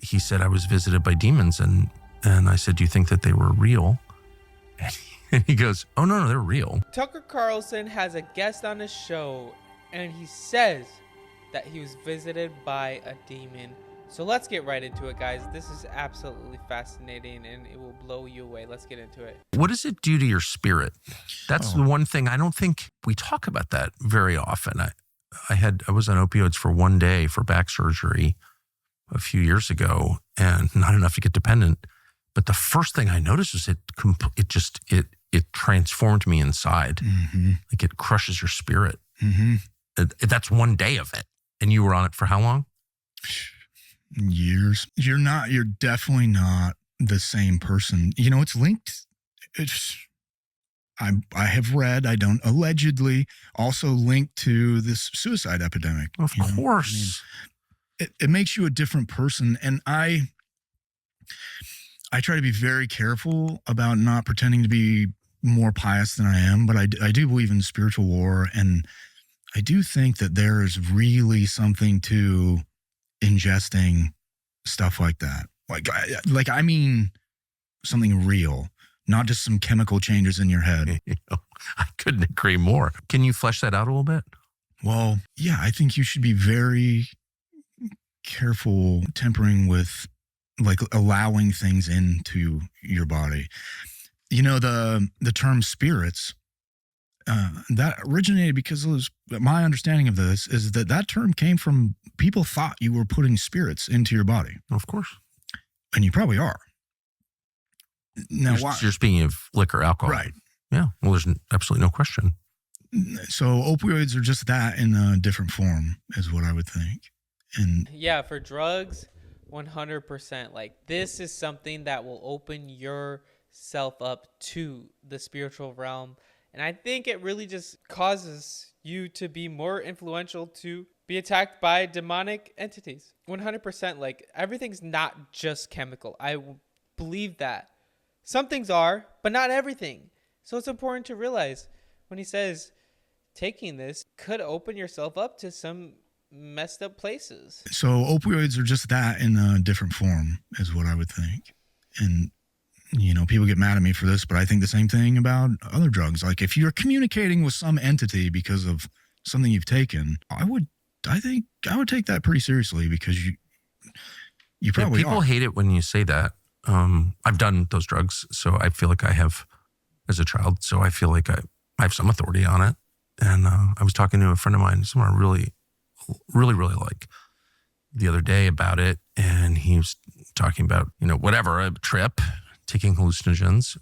he said I was visited by demons, and I said, do you think that they were real? And he goes, oh, no, they're real. Tucker Carlson has a guest on his show, and he says that he was visited by a demon. So let's get right into it, guys. This is absolutely fascinating, and it will blow you away. Let's get into it. What does it do to your spirit? That's the one thing. I don't think we talk about that very often. I was on opioids for 1 day for back surgery a few years ago, and not enough to get dependent. But the first thing I noticed was it transformed me inside. Mm-hmm. Like it crushes your spirit. Mm-hmm. That's 1 day of it. And you were on it for how long? Years. You're definitely not the same person. You know, it's linked. I have read, I don't allegedly, also linked to this suicide epidemic. Of course. I mean, it makes you a different person. And I try to be very careful about not pretending to be more pious than I am, but I do believe in spiritual war. And I do think that there is really something to ingesting stuff like that. I mean something real, not just some chemical changes in your head. I couldn't agree more. Can you flesh that out a little bit? Well, yeah, I think you should be very careful tempering with like allowing things into your body. You know, the term spirits, that originated because it was, my understanding of this is that term came from people thought you were putting spirits into your body. Of course. And you probably are. Now, you're speaking of liquor, alcohol. Right. Yeah. Well, there's absolutely no question. So opioids are just that in a different form is what I would think. And yeah, for drugs, 100%. Like this is something that will open yourself up to the spiritual realm. And I think it really just causes you to be more influential, to be attacked by demonic entities. 100%. Like everything's not just chemical. I believe that. Some things are, but not everything. So it's important to realize when he says taking this could open yourself up to some messed up places. So opioids are just that in a different form is what I would think. And you know, people get mad at me for this, but I think the same thing about other drugs. Like if you're communicating with some entity because of something you've taken, I think I would take that pretty seriously because you probably people are. hate it when you say that. I've done those drugs, so I feel like I have as a child. So I feel like I have some authority on it. And I was talking to a friend of mine, someone I really, really, really like the other day about it. And he was talking about, whatever, a trip, taking hallucinogens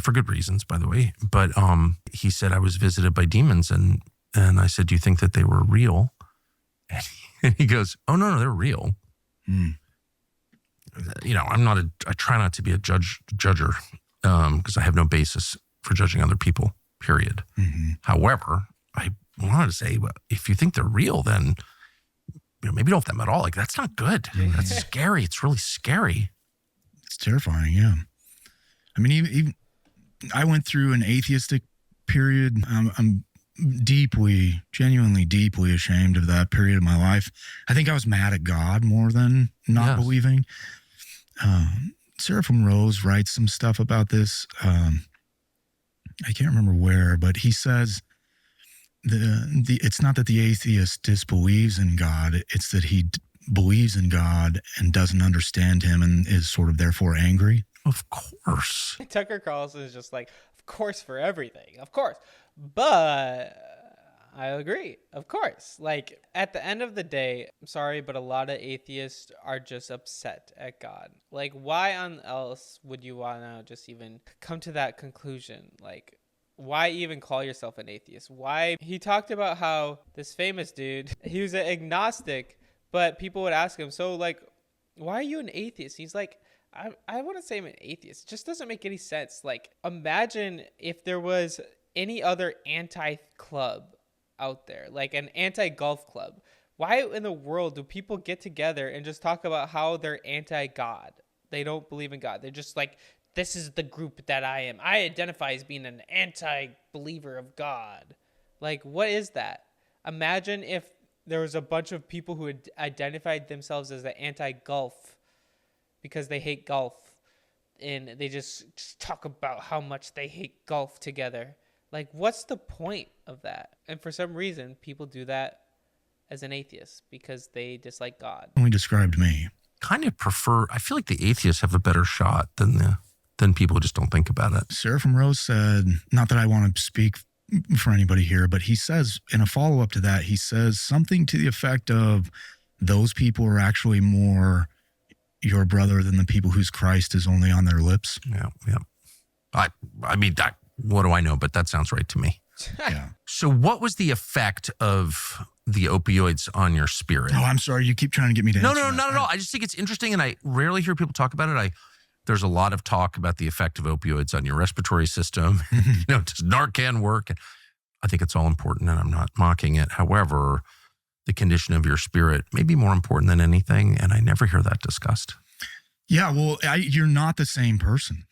for good reasons, by the way. But he said I was visited by demons, and I said, do you think that they were real? And he goes, oh, no, they're real. Mm. I try not to be a judger because I have no basis for judging other people, period. Mm-hmm. However, I wanted to say, well, if you think they're real, then maybe don't have them at all. Like, that's not good. That's scary. It's really scary. It's terrifying, yeah. I mean, even I went through an atheistic period. I'm genuinely deeply ashamed of that period of my life. I think I was mad at God more than not believing. Seraphim Rose writes some stuff about this. I can't remember where, but he says it's not that the atheist disbelieves in God, it's that he believes in God and doesn't understand him and is sort of therefore angry. Of course. Tucker Carlson is just like, of course for everything, of course. But I agree, of course. Like, at the end of the day, I'm sorry, but a lot of atheists are just upset at God. Like, why on else would you want to just even come to that conclusion? Like, why even call yourself an atheist? Why? He talked about how this famous dude, he was an agnostic, but people would ask him, so, like, why are you an atheist? He's like, I wouldn't say I'm an atheist. It just doesn't make any sense. Like, imagine if there was any other anti-club out there, like an anti-golf club. Why in the world do people get together and just talk about how they're anti-God? They don't believe in God. They're just like, this is the group that I am. I identify as being an anti-believer of God. Like, what is that? Imagine if there was a bunch of people who had identified themselves as the anti-golf because they hate golf, and they just talk about how much they hate golf together. Like, what's the point of that? And for some reason, people do that as an atheist because they dislike God. Only described me. Kind of prefer, I feel like the atheists have a better shot than people who just don't think about it. Seraphim Rose said, not that I want to speak for anybody here, but he says in a follow-up to that, he says something to the effect of those people are actually more your brother than the people whose Christ is only on their lips. Yeah. I mean, what do I know? But that sounds right to me. Yeah. So what was the effect of the opioids on your spirit? Oh, I'm sorry. You keep trying to get me to No, answer that. not at all. I just think it's interesting, and I rarely hear people talk about it. There's a lot of talk about the effect of opioids on your respiratory system. Does Narcan work? I think it's all important, and I'm not mocking it. However, the condition of your spirit may be more important than anything, and I never hear that discussed. Yeah, well, you're not the same person.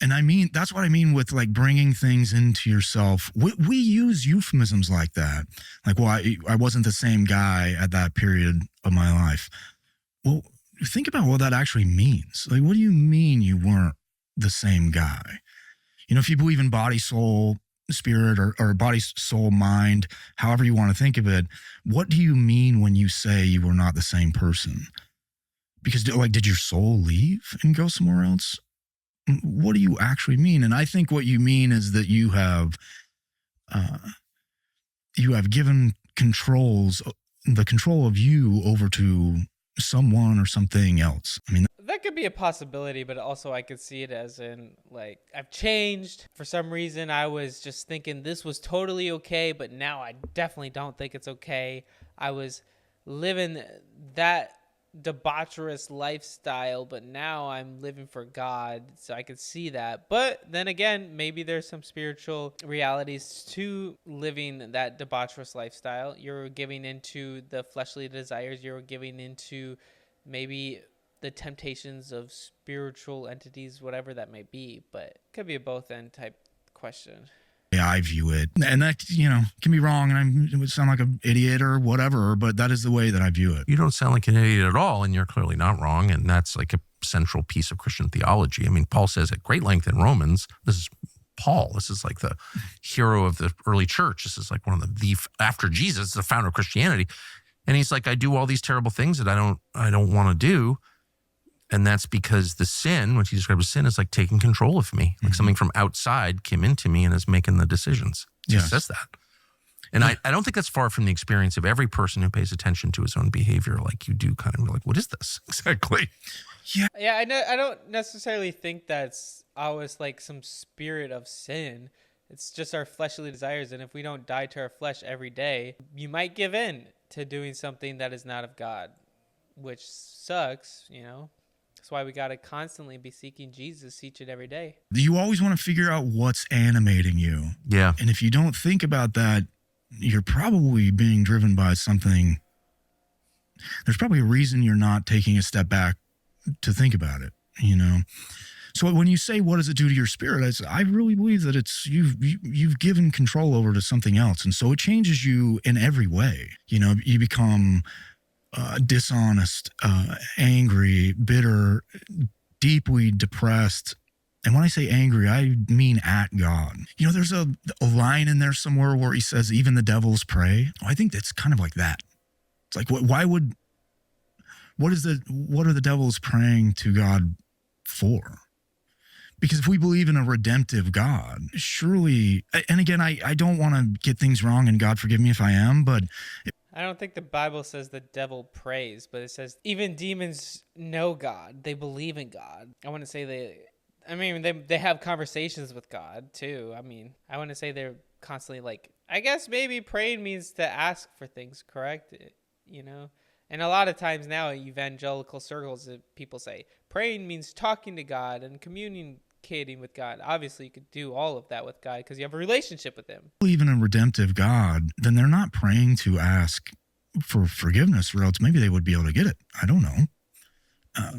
And I mean, that's what I mean with like bringing things into yourself. We use euphemisms like that. Like, well, I wasn't the same guy at that period of my life. Well, think about what that actually means. Like, what do you mean you weren't the same guy? If you believe in body, soul, spirit, or body, soul, mind, however you want to think of it, what do you mean when you say you were not the same person? Because did your soul leave and go somewhere else? What do you actually mean? And I think what you mean is that you have given the control of you over to someone or something else. I mean, That could be a possibility, but also I could see it as in, like, I've changed. For some reason, I was just thinking this was totally okay, but now I definitely don't think it's okay. I was living that debaucherous lifestyle, but now I'm living for God, so I could see that. But then again, maybe there's some spiritual realities to living that debaucherous lifestyle. You're giving into the fleshly desires. You're giving into maybe the temptations of spiritual entities, whatever that may be. But it could be a both end type question. I view it, and that can be wrong, and it would sound like an idiot or whatever, but that is the way that I view it. You don't sound like an idiot at all, and you're clearly not wrong, and that's like a central piece of Christian theology. I mean, Paul says at great length in Romans, this is Paul. This is like the hero of the early church. This is like one of the after Jesus, the founder of Christianity, and he's like, I do all these terrible things that I don't want to do. And that's because the sin, which he described as sin, is like taking control of me. Like something from outside came into me and is making the decisions. He says that. And I don't think that's far from the experience of every person who pays attention to his own behavior. Like you do kind of like, what is this exactly? Yeah, I don't necessarily think that's always like some spirit of sin. It's just our fleshly desires. And if we don't die to our flesh every day, you might give in to doing something that is not of God, which sucks, That's why we got to constantly be seeking Jesus each and every day. You always want to figure out what's animating you. Yeah. And if you don't think about that, you're probably being driven by something. There's probably a reason you're not taking a step back to think about it, So when you say, what does it do to your spirit? I really believe that it's you've given control over to something else. And so it changes you in every way. You become dishonest, angry, bitter, deeply depressed. And when I say angry, I mean at God. There's a line in there somewhere where he says, even the devils pray. I think that's kind of like that. It's like, what are the devils praying to God for? Because if we believe in a redemptive God, surely, and again, I don't want to get things wrong, and God forgive me if I am, but I don't think the Bible says the devil prays, but it says even demons know God. They believe in God. I want to say they have conversations with God too. I mean, I want to say they're constantly like, I guess maybe praying means to ask for things, correct? And a lot of times now evangelical circles, people say praying means talking to God and communicating with God. Obviously, you could do all of that with God because you have a relationship with him. Believe in a redemptive God, then they're not praying to ask for forgiveness, or else maybe they would be able to get it. I don't know.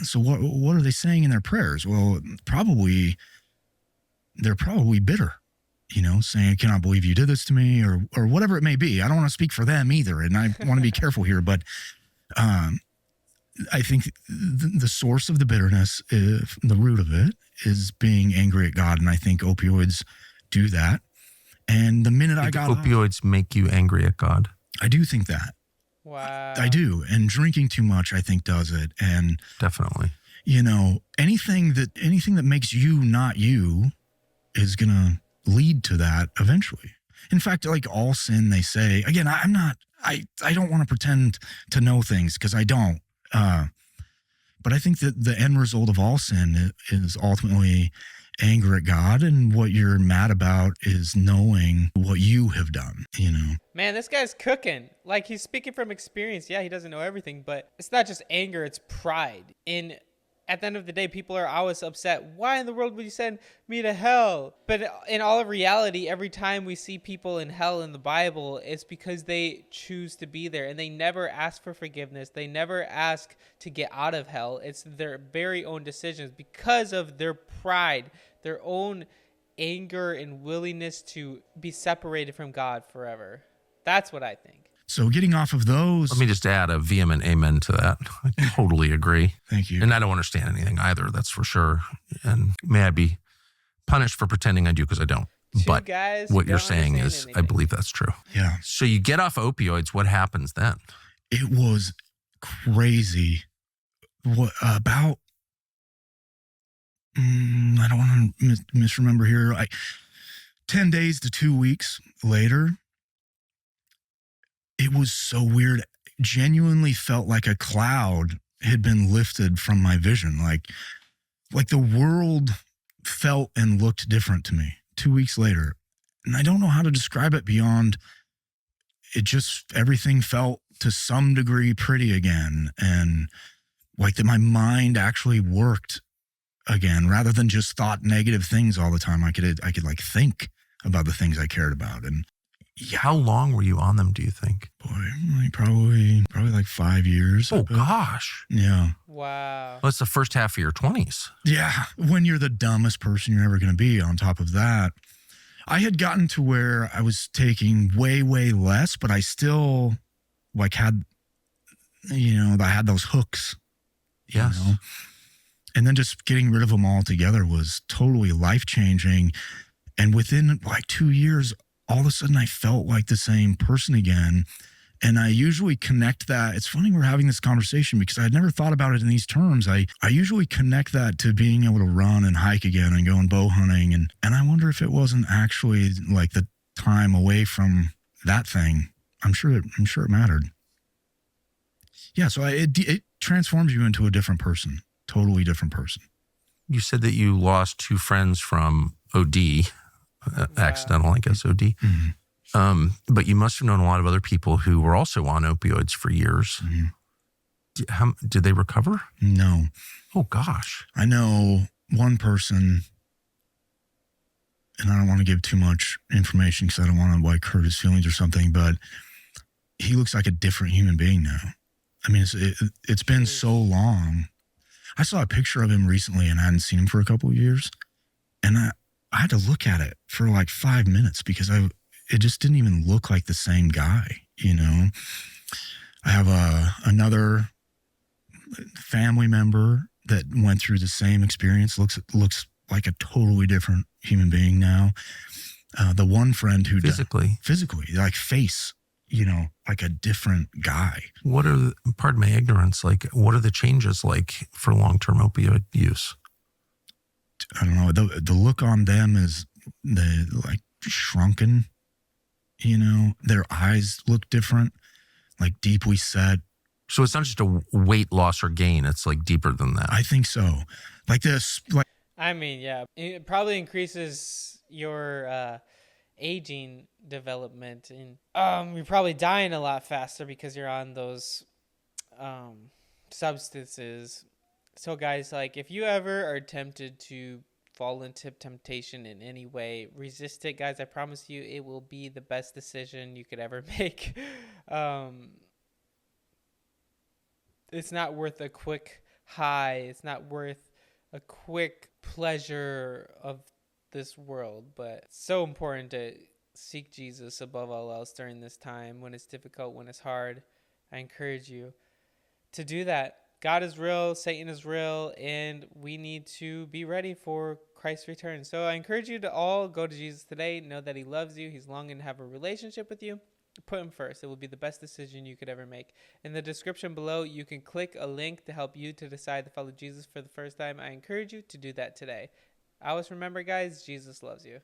So what are they saying in their prayers? Well, they're probably bitter, saying, I cannot believe you did this to me, or whatever it may be. I don't want to speak for them either, and I want to be careful here, but I think the source of the bitterness, the root of it, is being angry at God. And I think opioids do that. And the minute I got off, opioids make you angry at God. I do think that. Wow. I do. And drinking too much, I think, does it. And, Definitely. you know, anything that makes you not you is going to lead to that eventually. In fact, like all sin, they say, again, I don't want to pretend to know things because I don't. But I think that the end result of all sin is ultimately anger at God, and what you're mad about is knowing what you have done, you know? Man, this guy's cooking. Like, he's speaking from experience. Yeah, he doesn't know everything, but it's not just anger, it's pride. At the end of the day, people are always upset. Why in the world would you send me to hell? But in all of reality, every time we see people in hell in the Bible, it's because they choose to be there, and they never ask for forgiveness. They never ask to get out of hell. It's their very own decisions because of their pride, their own anger and willingness to be separated from God forever. That's what I think. So getting off of those. Let me just add a vehement amen to that. I totally agree. Thank you. And I don't understand anything either, that's for sure. And may I be punished for pretending I do, because I don't. But what you're saying is, I believe that's true. Yeah. So you get off opioids, what happens then? It was crazy. What about, I don't want to misremember here. 10 days to 2 weeks later, it was so weird. Genuinely felt like a cloud had been lifted from my vision. Like the world felt and looked different to me 2 weeks later. And I don't know how to describe it beyond it. Just everything felt to some degree pretty again. And like that my mind actually worked again, rather than just thought negative things all the time. I could like think about the things I cared about. And how long were you on them, do you think? Boy, like probably like 5 years. Oh, gosh. Yeah. Wow. Well, it's the first half of your 20s. Yeah. When you're the dumbest person you're ever going to be, on top of that. I had gotten to where I was taking way, way less, but I still like had, I had those hooks. Yes. You know? And then just getting rid of them altogether was totally life-changing. And within like 2 years, all of a sudden I felt like the same person again. And I usually connect that. It's funny we're having this conversation because I had never thought about it in these terms. I usually connect that to being able to run and hike again and going bow hunting. And I wonder if it wasn't actually like the time away from that thing. I'm sure it mattered. Yeah. So it transforms you into a different person, totally different person. You said that you lost 2 friends from OD. Accidental, I guess, OD. Mm-hmm. But you must have known a lot of other people who were also on opioids for years. Mm-hmm. Did they recover? No. Oh, gosh. I know one person, and I don't want to give too much information because I don't want to like hurt his feelings or something, but he looks like a different human being now. I mean, it's been so long. I saw a picture of him recently and I hadn't seen him for a couple of years. And I had to look at it for like 5 minutes because it just didn't even look like the same guy, you know? I have another family member that went through the same experience, looks like a totally different human being now. The one friend who physically, like face, like a different guy. Pardon my ignorance, like what are the changes like for long-term opioid use? I don't know. The look on them is like shrunken, their eyes look different, like deeply set. So it's not just a weight loss or gain. It's like deeper than that. I think so. Like this, like. I mean, yeah, it probably increases your aging development, and you're probably dying a lot faster because you're on those substances. So guys, like if you ever are tempted to fall into temptation in any way, resist it, guys. I promise you it will be the best decision you could ever make. It's not worth a quick high. It's not worth a quick pleasure of this world, but it's so important to seek Jesus above all else during this time when it's difficult, when it's hard. I encourage you to do that. God is real, Satan is real, and we need to be ready for Christ's return. So I encourage you to all go to Jesus today. Know that he loves you. He's longing to have a relationship with you. Put him first. It will be the best decision you could ever make. In the description below, you can click a link to help you to decide to follow Jesus for the first time. I encourage you to do that today. Always remember, guys, Jesus loves you.